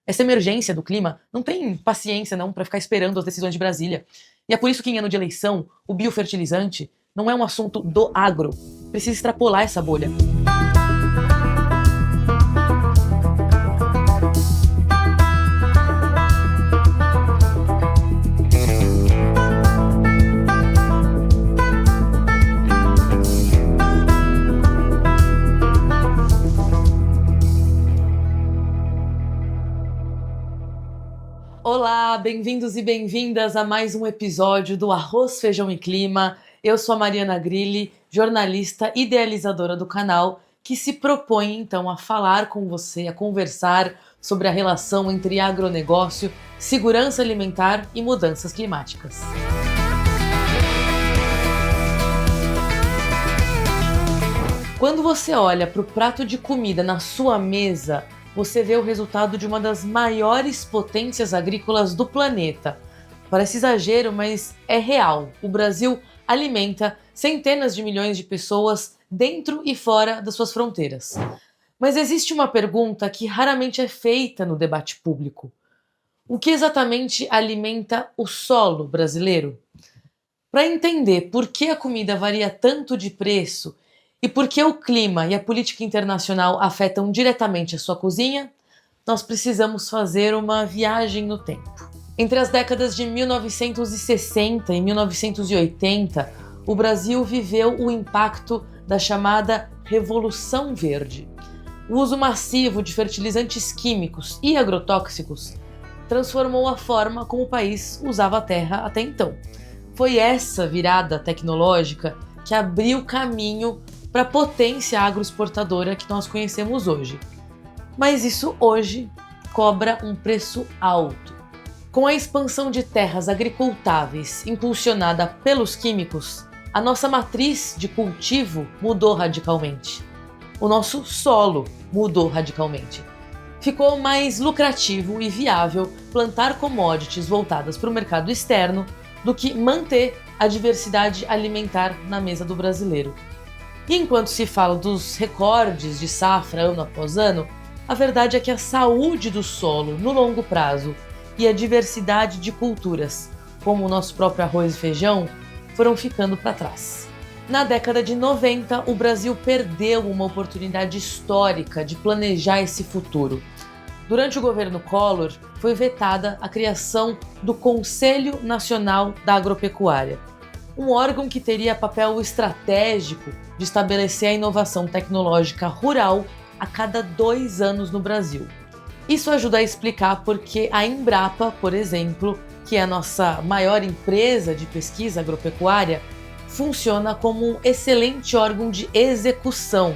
Essa emergência do clima não tem paciência não para ficar esperando as decisões de Brasília. E é por isso que em ano de eleição, o biofertilizante não é um assunto do agro. Precisa extrapolar essa bolha. Olá, bem-vindos e bem-vindas a mais um episódio do Arroz, Feijão e Clima. Eu sou a Mariana Grilli, jornalista idealizadora do canal, que se propõe então a falar com você, a conversar sobre a relação entre agronegócio, segurança alimentar e mudanças climáticas. Quando você olha para o prato de comida na sua mesa, você vê o resultado de uma das maiores potências agrícolas do planeta. Parece exagero, mas é real. O Brasil alimenta centenas de milhões de pessoas dentro e fora das suas fronteiras. Mas existe uma pergunta que raramente é feita no debate público. O que exatamente alimenta o solo brasileiro? Para entender por que a comida varia tanto de preço e por que o clima e a política internacional afetam diretamente a sua cozinha, nós precisamos fazer uma viagem no tempo. Entre as décadas de 1960 e 1980, o Brasil viveu o impacto da chamada Revolução Verde. O uso massivo de fertilizantes químicos e agrotóxicos transformou a forma como o país usava a terra até então. Foi essa virada tecnológica que abriu caminho para a potência agroexportadora que nós conhecemos hoje. Mas isso hoje cobra um preço alto. Com a expansão de terras agricultáveis impulsionada pelos químicos, a nossa matriz de cultivo mudou radicalmente. O nosso solo mudou radicalmente. Ficou mais lucrativo e viável plantar commodities voltadas para o mercado externo do que manter a diversidade alimentar na mesa do brasileiro. E enquanto se fala dos recordes de safra ano após ano, a verdade é que a saúde do solo no longo prazo e a diversidade de culturas, como o nosso próprio arroz e feijão, foram ficando para trás. Na década de 90, o Brasil perdeu uma oportunidade histórica de planejar esse futuro. Durante o governo Collor, foi vetada a criação do Conselho Nacional da Agropecuária, um órgão que teria papel estratégico de estabelecer a inovação tecnológica rural a cada 2 anos no Brasil. Isso ajuda a explicar por que a Embrapa, por exemplo, que é a nossa maior empresa de pesquisa agropecuária, funciona como um excelente órgão de execução.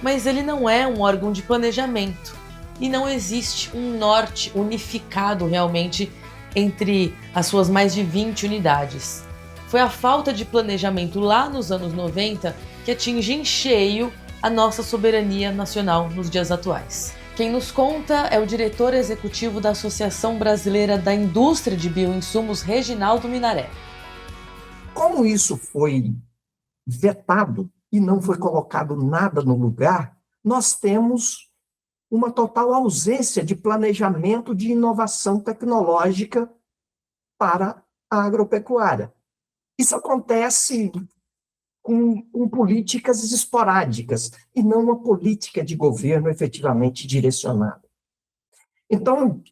Mas ele não é um órgão de planejamento e não existe um norte unificado realmente entre as suas mais de 20 unidades. Foi a falta de planejamento lá nos anos 90 que atinge em cheio a nossa soberania nacional nos dias atuais. Quem nos conta é o diretor executivo da Associação Brasileira da Indústria de Bioinsumos, Reginaldo Minaré. Como isso foi vetado e não foi colocado nada no lugar, nós temos uma total ausência de planejamento de inovação tecnológica para a agropecuária. Isso acontece com políticas esporádicas e não uma política de governo efetivamente direcionada. Então,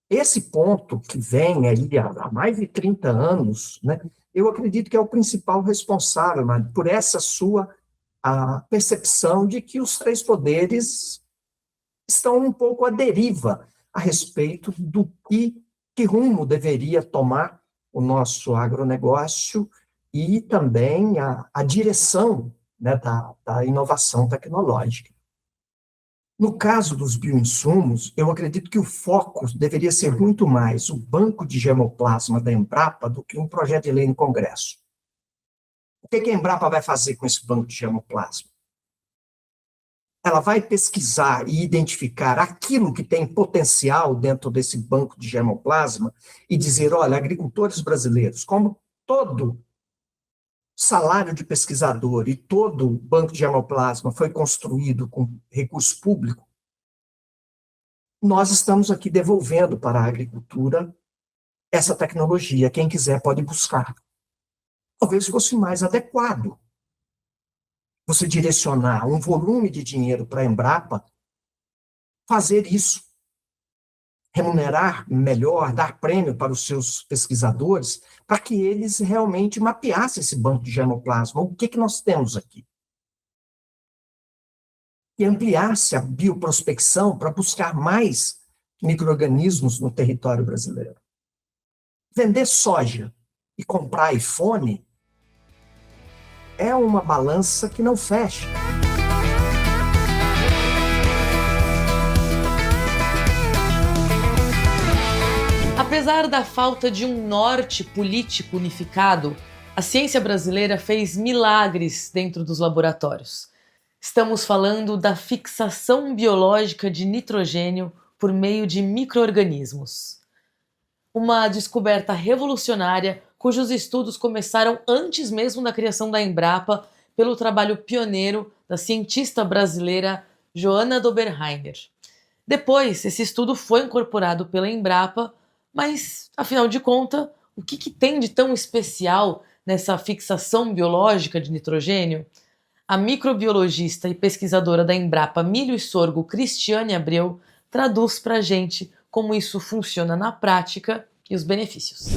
esse ponto que vem aí há mais de 30 anos, né, eu acredito que é o principal responsável, mas por essa sua percepção de que os 3 poderes estão um pouco à deriva a respeito do que rumo deveria tomar o nosso agronegócio e também a direção, né, da inovação tecnológica. No caso dos bioinsumos, eu acredito que o foco deveria ser muito mais o banco de germoplasma da Embrapa do que um projeto de lei no Congresso. O que a Embrapa vai fazer com esse banco de germoplasma? Ela vai pesquisar e identificar aquilo que tem potencial dentro desse banco de germoplasma e dizer, olha, agricultores brasileiros, como todo salário de pesquisador e todo banco de germoplasma foi construído com recurso público, nós estamos aqui devolvendo para a agricultura essa tecnologia. Quem quiser pode buscar. Talvez fosse mais adequado você direcionar um volume de dinheiro para a Embrapa fazer isso, remunerar melhor, dar prêmio para os seus pesquisadores, para que eles realmente mapeassem esse banco de germoplasma. O que nós temos aqui? E ampliasse a bioprospecção para buscar mais micro-organismos no território brasileiro. Vender soja e comprar iPhone é uma balança que não fecha. Apesar da falta de um norte político unificado, a ciência brasileira fez milagres dentro dos laboratórios. Estamos falando da fixação biológica de nitrogênio por meio de micro-organismos. Uma descoberta revolucionária cujos estudos começaram antes mesmo da criação da Embrapa pelo trabalho pioneiro da cientista brasileira Johanna Doberheiner. Depois, esse estudo foi incorporado pela Embrapa, mas, afinal de contas, o que tem de tão especial nessa fixação biológica de nitrogênio? A microbiologista e pesquisadora da Embrapa Milho e Sorgo, Cristiane Abreu, traduz para a gente como isso funciona na prática e os benefícios.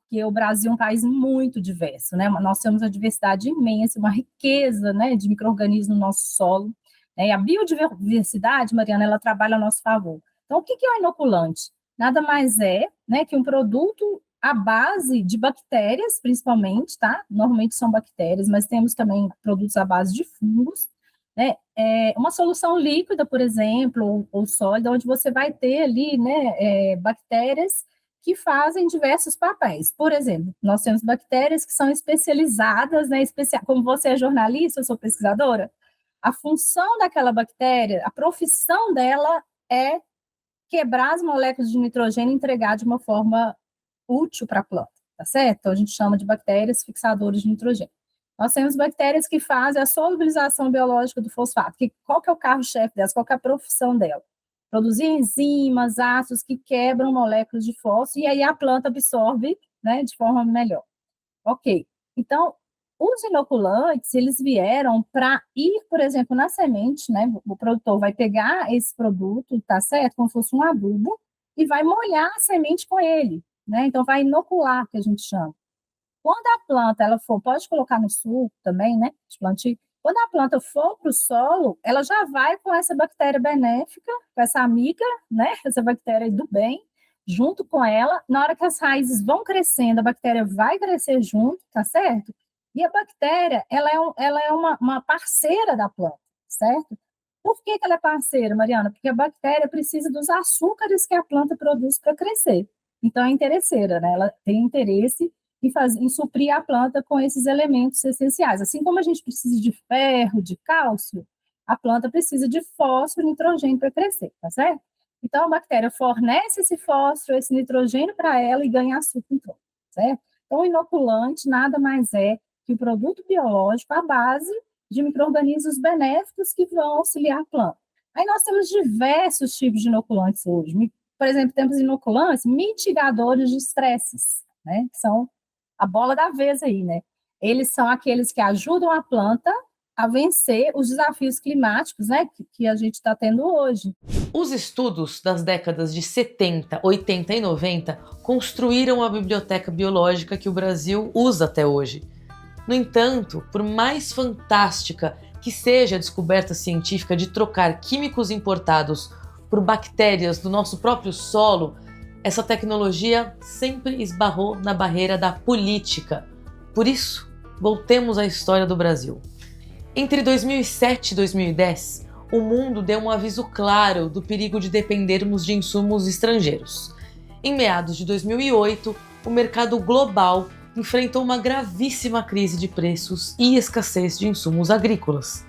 Porque o Brasil é um país muito diverso, né? Nós temos uma diversidade imensa, uma riqueza, né, de micro-organismos no nosso solo. E a biodiversidade, Mariana, ela trabalha a nosso favor. Então, o que é o inoculante? Nada mais é, né, que um produto à base de bactérias, principalmente, tá? Normalmente são bactérias, mas temos também produtos à base de fungos, né? Uma solução líquida, por exemplo, ou sólida, onde você vai ter ali, né, bactérias que fazem diversos papéis. Por exemplo, nós temos bactérias que são especializadas, né, como você é jornalista, eu sou pesquisadora, a função daquela bactéria, a profissão dela é quebrar as moléculas de nitrogênio e entregar de uma forma útil para a planta, tá certo? Então, a gente chama de bactérias fixadoras de nitrogênio. Nós temos bactérias que fazem a solubilização biológica do fosfato. Qual que é o carro-chefe delas? Qual que é a profissão dela? Produzir enzimas, ácidos que quebram moléculas de fósforo e aí a planta absorve, né, de forma melhor. Ok. Então, os inoculantes, eles vieram para ir, por exemplo, na semente, né? O produtor vai pegar esse produto, tá certo? Como se fosse um adubo, e vai molhar a semente com ele, né? Então, vai inocular, que a gente chama. Quando a planta, ela for, pode colocar no suco também, né? De plantio. Quando a planta for para o solo, ela já vai com essa bactéria benéfica, com essa amiga, né? Essa bactéria do bem, junto com ela. Na hora que as raízes vão crescendo, a bactéria vai crescer junto, tá certo? E a bactéria, ela é uma parceira da planta, certo? Por que ela é parceira, Mariana? Porque a bactéria precisa dos açúcares que a planta produz para crescer. Então, é interesseira, né? Ela tem interesse em suprir a planta com esses elementos essenciais. Assim como a gente precisa de ferro, de cálcio, a planta precisa de fósforo e nitrogênio para crescer, tá certo? Então, a bactéria fornece esse fósforo, esse nitrogênio para ela e ganha açúcar em troca, certo? Então, o inoculante nada mais é que o produto biológico à base de micro-organismos benéficos que vão auxiliar a planta. Aí nós temos diversos tipos de inoculantes hoje. Por exemplo, temos inoculantes mitigadores de estresses, né? Que são a bola da vez aí, né? Eles são aqueles que ajudam a planta a vencer os desafios climáticos, né, que a gente está tendo hoje. Os estudos das décadas de 70, 80 e 90 construíram a biblioteca biológica que o Brasil usa até hoje. No entanto, por mais fantástica que seja a descoberta científica de trocar químicos importados por bactérias do nosso próprio solo, essa tecnologia sempre esbarrou na barreira da política. Por isso, voltemos à história do Brasil. Entre 2007 e 2010, o mundo deu um aviso claro do perigo de dependermos de insumos estrangeiros. Em meados de 2008, o mercado global enfrentou uma gravíssima crise de preços e escassez de insumos agrícolas.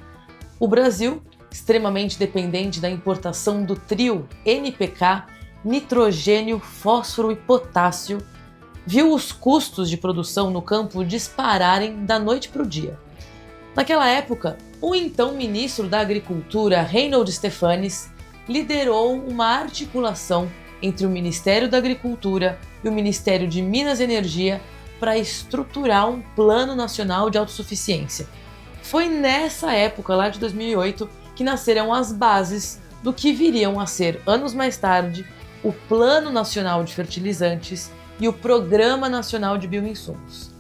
O Brasil, extremamente dependente da importação do trio NPK, nitrogênio, fósforo e potássio, viu os custos de produção no campo dispararem da noite para o dia. Naquela época, o então ministro da Agricultura, Reinhold Stefanes, liderou uma articulação entre o Ministério da Agricultura e o Ministério de Minas e Energia para estruturar um Plano Nacional de Autossuficiência. Foi nessa época, lá de 2008, que nasceram as bases do que viriam a ser, anos mais tarde, o Plano Nacional de Fertilizantes e o Programa Nacional de Bioinsumos.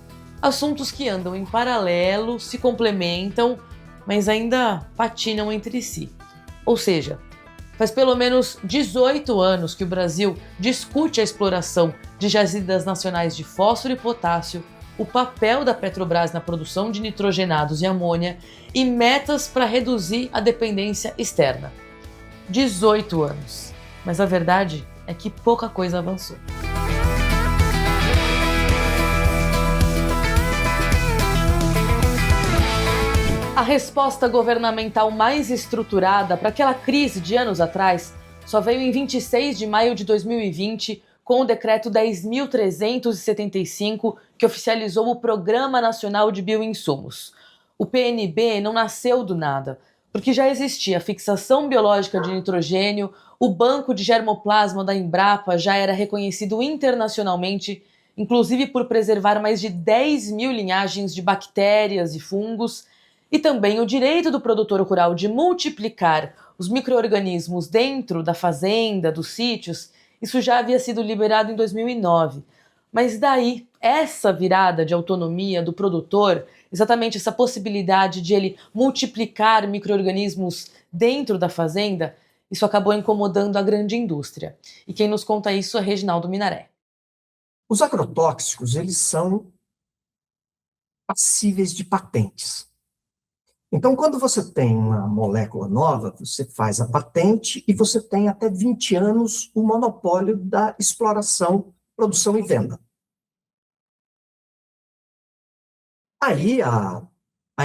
Assuntos que andam em paralelo, se complementam, mas ainda patinam entre si. Ou seja, faz pelo menos 18 anos que o Brasil discute a exploração de jazidas nacionais de fósforo e potássio, o papel da Petrobras na produção de nitrogenados e amônia e metas para reduzir a dependência externa. 18 anos. Mas a verdade é que pouca coisa avançou. A resposta governamental mais estruturada para aquela crise de anos atrás só veio em 26 de maio de 2020, com o decreto 10.375, que oficializou o Programa Nacional de Bioinsumos. O PNB não nasceu do nada, porque já existia a fixação biológica de nitrogênio, o banco de germoplasma da Embrapa já era reconhecido internacionalmente, inclusive por preservar mais de 10 mil linhagens de bactérias e fungos, e também o direito do produtor rural de multiplicar os micro-organismos dentro da fazenda, dos sítios. Isso já havia sido liberado em 2009. Mas daí, essa virada de autonomia do produtor, exatamente essa possibilidade de ele multiplicar micro-organismos dentro da fazenda, isso acabou incomodando a grande indústria. E quem nos conta isso é Reginaldo Minaré. Os agrotóxicos, eles são passíveis de patentes. Então, quando você tem uma molécula nova, você faz a patente e você tem até 20 anos o monopólio da exploração, produção e venda. Aí a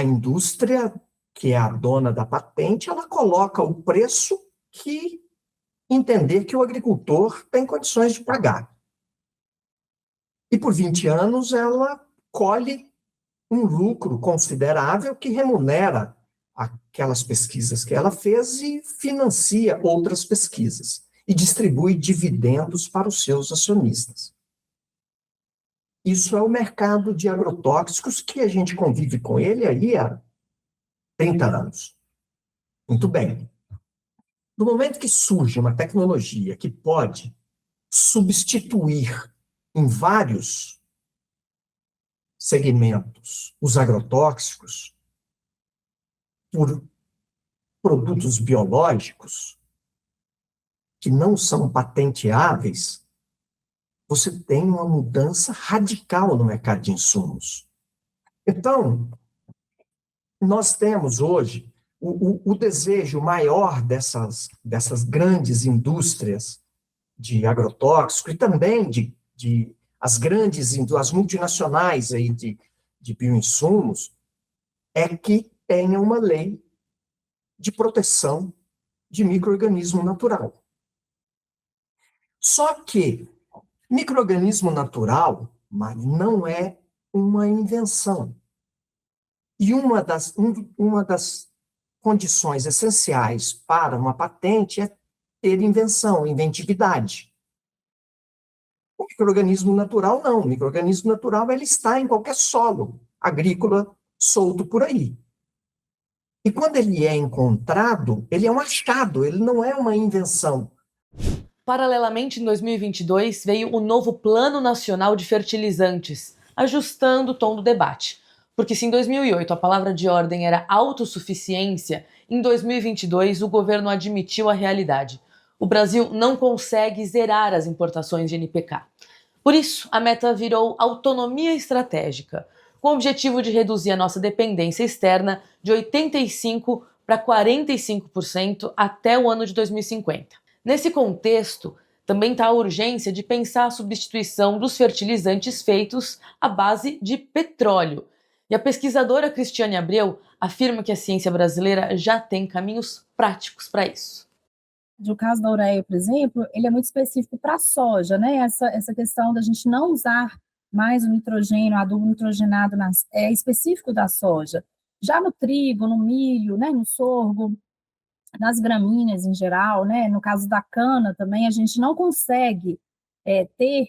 indústria, que é a dona da patente, ela coloca o preço que entender que o agricultor tem condições de pagar. E por 20 anos ela colhe um lucro considerável que remunera aquelas pesquisas que ela fez e financia outras pesquisas e distribui dividendos para os seus acionistas. Isso é o mercado de agrotóxicos que a gente convive com ele aí há 30 anos. Muito bem. No momento que surge uma tecnologia que pode substituir em vários segmentos os agrotóxicos por produtos biológicos que não são patenteáveis, você tem uma mudança radical no mercado de insumos. Então, nós temos hoje o desejo maior dessas grandes indústrias de agrotóxico e também de as grandes, as multinacionais aí de bioinsumos, é que tenha uma lei de proteção de micro-organismo natural. Só que micro-organismo natural, Mari, não é uma invenção. E uma das condições essenciais para uma patente é ter invenção, inventividade. O micro-organismo natural, não. O micro-organismo natural ele está em qualquer solo agrícola solto por aí. E quando ele é encontrado, ele é um achado, ele não é uma invenção. Paralelamente, em 2022, veio o novo Plano Nacional de Fertilizantes, ajustando o tom do debate. Porque se em 2008 a palavra de ordem era autossuficiência, em 2022 o governo admitiu a realidade. O Brasil não consegue zerar as importações de NPK. Por isso, a meta virou autonomia estratégica, com o objetivo de reduzir a nossa dependência externa de 85% para 45% até o ano de 2050. Nesse contexto, também está a urgência de pensar a substituição dos fertilizantes feitos à base de petróleo. E a pesquisadora Cristiane Abreu afirma que a ciência brasileira já tem caminhos práticos para isso. O caso da ureia, por exemplo, ele é muito específico para a soja, né? Essa questão da gente não usar mais o nitrogênio, adubo nitrogenado é específico da soja. Já no trigo, no milho, né, no sorgo, nas gramíneas em geral, né, no caso da cana também, a gente não consegue ter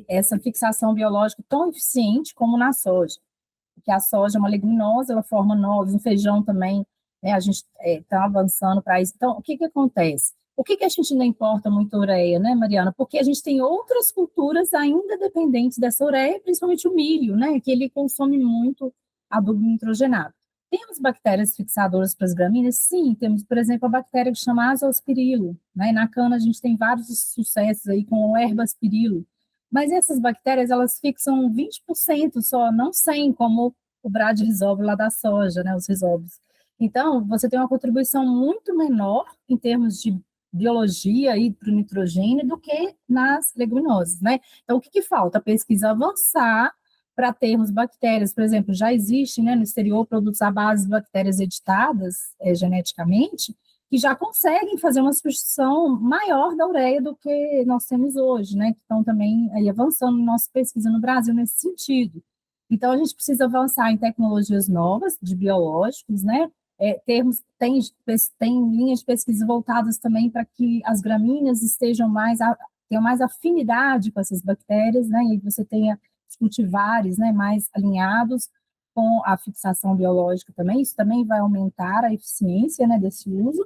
essa fixação biológica tão eficiente como na soja, porque a soja é uma leguminosa, ela forma novos, no feijão também, né, a gente está avançando para isso. Então, o que acontece? Por que a gente não importa muito ureia, né, Mariana? Porque a gente tem outras culturas ainda dependentes dessa ureia, principalmente o milho, né, que ele consome muito adubo nitrogenado. Temos bactérias fixadoras para as gramíneas? Sim, temos, por exemplo, a bactéria que chama Azospirilo, né? Na cana a gente tem vários sucessos aí com o Herbaspirilo, mas essas bactérias, elas fixam 20% só, não 100%, como o Bradyrhizobio lá da soja, né, os risóbios. Então, você tem uma contribuição muito menor em termos de biologia e para o nitrogênio do que nas leguminosas, né? Então, o que falta? A pesquisa avançar para termos bactérias, por exemplo, já existe, né, no exterior produtos à base de bactérias editadas geneticamente, que já conseguem fazer uma substituição maior da ureia do que nós temos hoje, né, que estão também aí avançando na nossa pesquisa no Brasil nesse sentido. Então, a gente precisa avançar em tecnologias novas de biológicos, né, tem linhas de pesquisa voltadas também para que as gramíneas tenham mais afinidade com essas bactérias, né, e você tenha cultivares, né, mais alinhados com a fixação biológica também, isso também vai aumentar a eficiência, né, desse uso,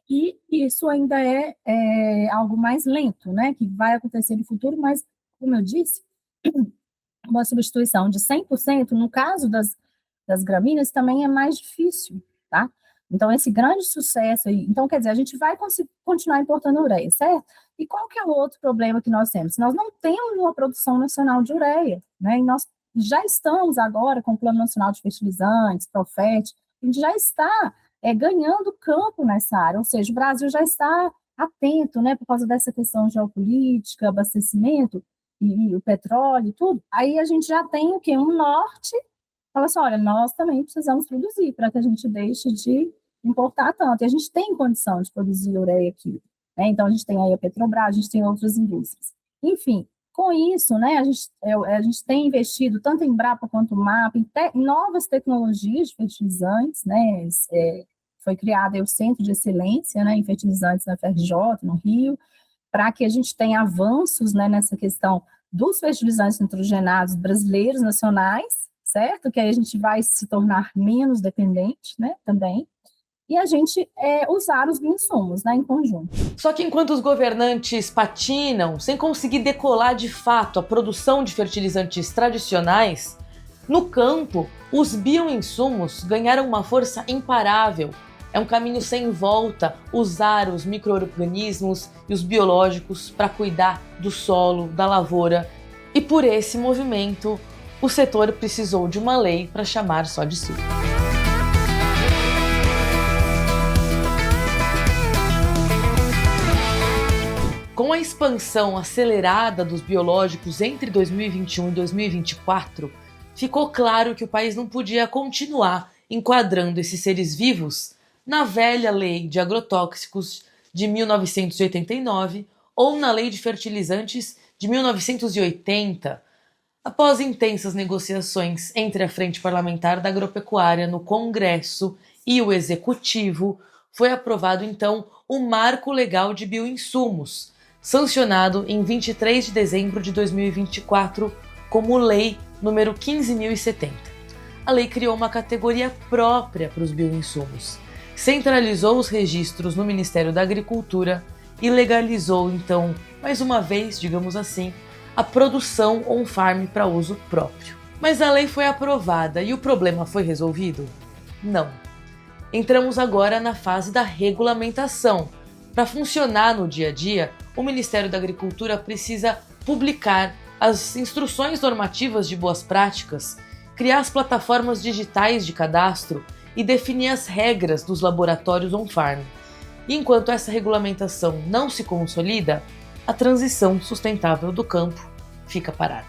e isso ainda é algo mais lento, né, que vai acontecer no futuro, mas, como eu disse, uma substituição de 100%, no caso das gramíneas, também é mais difícil, tá? Então, esse grande sucesso aí, então, quer dizer, a gente vai continuar importando ureia, certo? E qual que é o outro problema que nós temos? Nós não temos uma produção nacional de ureia, né? E nós já estamos agora com o Plano Nacional de Fertilizantes, Profet, a gente já está ganhando campo nessa área, ou seja, o Brasil já está atento, né, por causa dessa questão geopolítica, abastecimento, e o petróleo e tudo. Aí a gente já tem o quê? Um norte, fala assim, olha, nós também precisamos produzir para que a gente deixe de importar tanto. E a gente tem condição de produzir ureia aqui, né? Então, a gente tem aí a Petrobras, a gente tem outras indústrias. Enfim, com isso, né, a gente tem investido tanto em Embrapa quanto MAPA, em novas tecnologias de fertilizantes, né? Foi criado aí o Centro de Excelência, né, em fertilizantes na FRJ, no Rio, para que a gente tenha avanços, né, nessa questão dos fertilizantes nitrogenados brasileiros, nacionais, certo? Que aí a gente vai se tornar menos dependente, né, também, e a gente usar os bioinsumos, né, em conjunto. Só que enquanto os governantes patinam, sem conseguir decolar de fato a produção de fertilizantes tradicionais, no campo, os bioinsumos ganharam uma força imparável. É um caminho sem volta usar os micro-organismos e os biológicos para cuidar do solo, da lavoura. E por esse movimento, o setor precisou de uma lei para chamar só de si. Com a expansão acelerada dos biológicos entre 2021 e 2024, ficou claro que o país não podia continuar enquadrando esses seres vivos na velha lei de agrotóxicos de 1989 ou na lei de fertilizantes de 1980. Após intensas negociações entre a Frente Parlamentar da Agropecuária no Congresso e o Executivo, foi aprovado então o Marco Legal de Bioinsumos, sancionado em 23 de dezembro de 2024 como Lei número 15.070. A lei criou uma categoria própria para os bioinsumos, centralizou os registros no Ministério da Agricultura e legalizou, então, mais uma vez, digamos assim, a produção on-farm para uso próprio. Mas a lei foi aprovada e o problema foi resolvido? Não. Entramos agora na fase da regulamentação. Para funcionar no dia a dia, o Ministério da Agricultura precisa publicar as instruções normativas de boas práticas, criar as plataformas digitais de cadastro e definir as regras dos laboratórios on-farm. E enquanto essa regulamentação não se consolida, a transição sustentável do campo fica parada.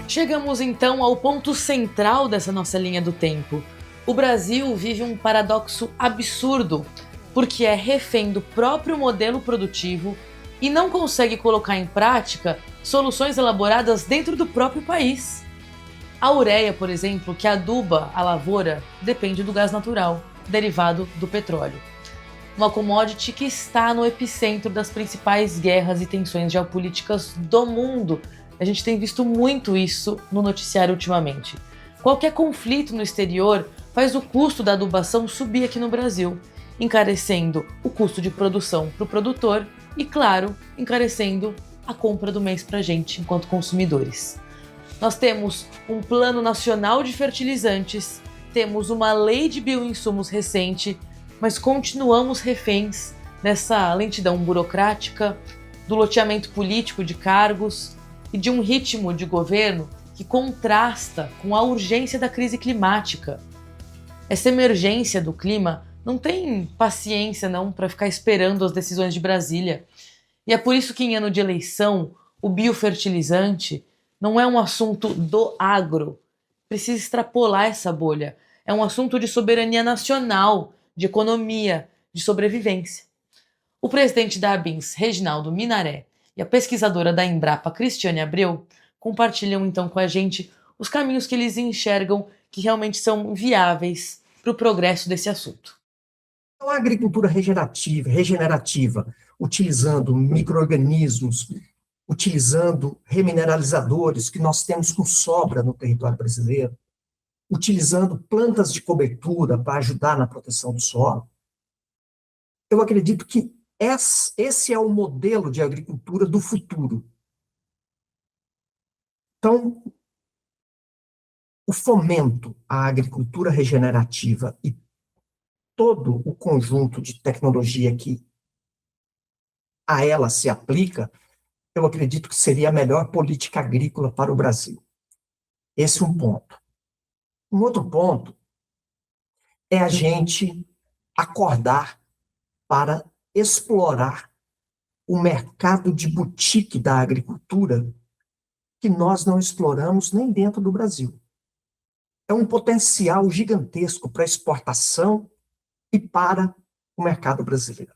Chegamos então ao ponto central dessa nossa linha do tempo. O Brasil vive um paradoxo absurdo, porque é refém do próprio modelo produtivo e não consegue colocar em prática soluções elaboradas dentro do próprio país. A ureia, por exemplo, que aduba a lavoura, depende do gás natural, derivado do petróleo. Uma commodity que está no epicentro das principais guerras e tensões geopolíticas do mundo. A gente tem visto muito isso no noticiário ultimamente. Qualquer conflito no exterior faz o custo da adubação subir aqui no Brasil, encarecendo o custo de produção para o produtor e, claro, encarecendo a compra do mês para a gente enquanto consumidores. Nós temos um Plano Nacional de Fertilizantes, temos uma lei de bioinsumos recente, mas continuamos reféns dessa lentidão burocrática, do loteamento político de cargos e de um ritmo de governo que contrasta com a urgência da crise climática. Essa emergência do clima não tem paciência não para ficar esperando as decisões de Brasília. E é por isso que em ano de eleição, o biofertilizante não é um assunto do agro. Precisa extrapolar essa bolha. É um assunto de soberania nacional, de economia, de sobrevivência. O presidente da ABINS, Reginaldo Minaré, e a pesquisadora da Embrapa, Cristiane Abreu, compartilham então com a gente os caminhos que eles enxergam que realmente são viáveis para o progresso desse assunto. Então, a agricultura regenerativa, utilizando micro-organismos, utilizando remineralizadores que nós temos com sobra no território brasileiro, utilizando plantas de cobertura para ajudar na proteção do solo. Eu acredito que esse é o modelo de agricultura do futuro. Então, o fomento à agricultura regenerativa e todo o conjunto de tecnologia que a ela se aplica, eu acredito que seria a melhor política agrícola para o Brasil. Esse é um ponto. Um outro ponto é a gente acordar para explorar o mercado de boutique da agricultura que nós não exploramos nem dentro do Brasil. É um potencial gigantesco para exportação e para o mercado brasileiro.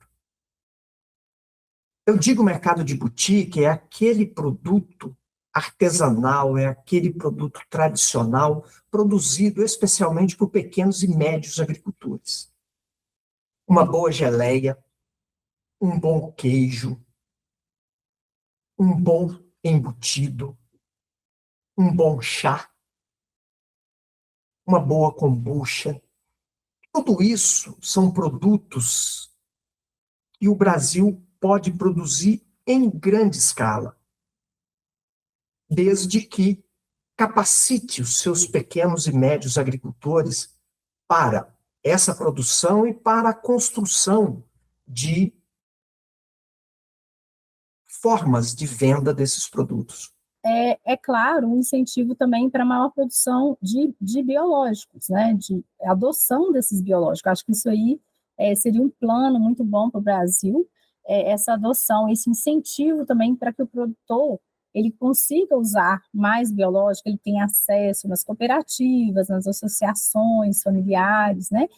Eu digo mercado de boutique, é aquele produto artesanal, é aquele produto tradicional produzido especialmente por pequenos e médios agricultores. Uma boa geleia, um bom queijo, um bom embutido, um bom chá, uma boa kombucha. Tudo isso são produtos que o Brasil pode produzir em grande escala, desde que capacite os seus pequenos e médios agricultores para essa produção e para a construção de formas de venda desses produtos. É claro, um incentivo também para a maior produção de biológicos, né, de adoção desses biológicos. Acho que isso aí seria um plano muito bom para o Brasil, essa adoção, esse incentivo também para que o produtor ele consiga usar mais biológico, ele tenha acesso nas cooperativas, nas associações familiares, né,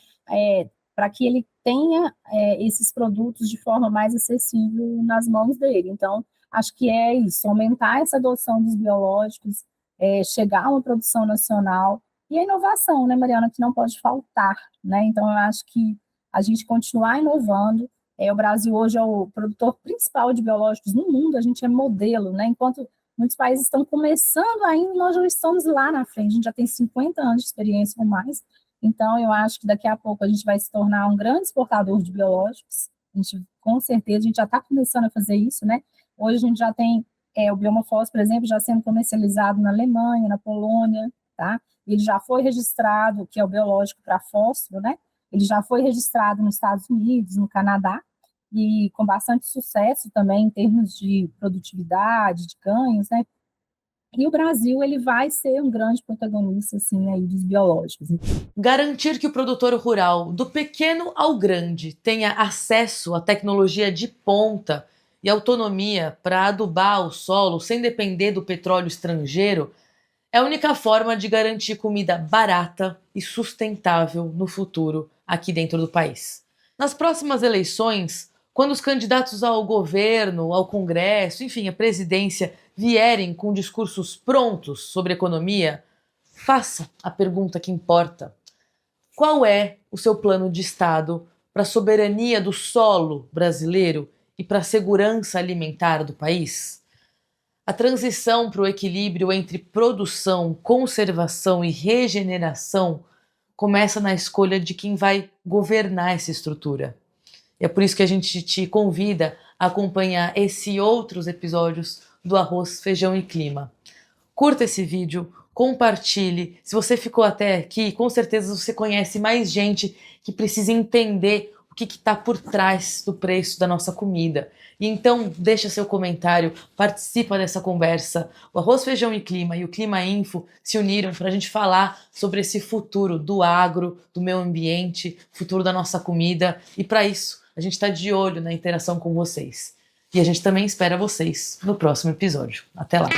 para que ele tenha esses produtos de forma mais acessível nas mãos dele. Então, acho que é isso, aumentar essa adoção dos biológicos, chegar a uma produção nacional e a inovação, né, Mariana, que não pode faltar, né? Então, eu acho que a gente continuar inovando, o Brasil hoje é o produtor principal de biológicos no mundo, a gente é modelo, né? Enquanto muitos países estão começando ainda, nós já estamos lá na frente, a gente já tem 50 anos de experiência ou mais, então eu acho que daqui a pouco a gente vai se tornar um grande exportador de biológicos, com certeza, a gente já está começando a fazer isso, né? Hoje a gente já tem o Biomofos, por exemplo, já sendo comercializado na Alemanha, na Polônia, tá? Ele já foi registrado, que é o biológico para fósforo, né? Ele já foi registrado nos Estados Unidos, no Canadá, e com bastante sucesso também em termos de produtividade, de ganhos, né? E o Brasil, ele vai ser um grande protagonista, assim, aí dos biológicos. Garantir que o produtor rural, do pequeno ao grande, tenha acesso à tecnologia de ponta e autonomia para adubar o solo sem depender do petróleo estrangeiro é a única forma de garantir comida barata e sustentável no futuro aqui dentro do país. Nas próximas eleições, quando os candidatos ao governo, ao Congresso, enfim, à presidência, vierem com discursos prontos sobre economia, faça a pergunta que importa. Qual é o seu plano de Estado para a soberania do solo brasileiro e para a segurança alimentar do país? A transição para o equilíbrio entre produção, conservação e regeneração começa na escolha de quem vai governar essa estrutura. É por isso que a gente te convida a acompanhar esse e outros episódios do Arroz, Feijão e Clima. Curta esse vídeo, compartilhe. Se você ficou até aqui, com certeza você conhece mais gente que precisa entender o que está por trás do preço da nossa comida. E então, deixa seu comentário, participa dessa conversa. O Arroz, Feijão e Clima e o Clima Info se uniram para a gente falar sobre esse futuro do agro, do meio ambiente, futuro da nossa comida. E para isso, a gente está de olho na interação com vocês. E a gente também espera vocês no próximo episódio. Até lá!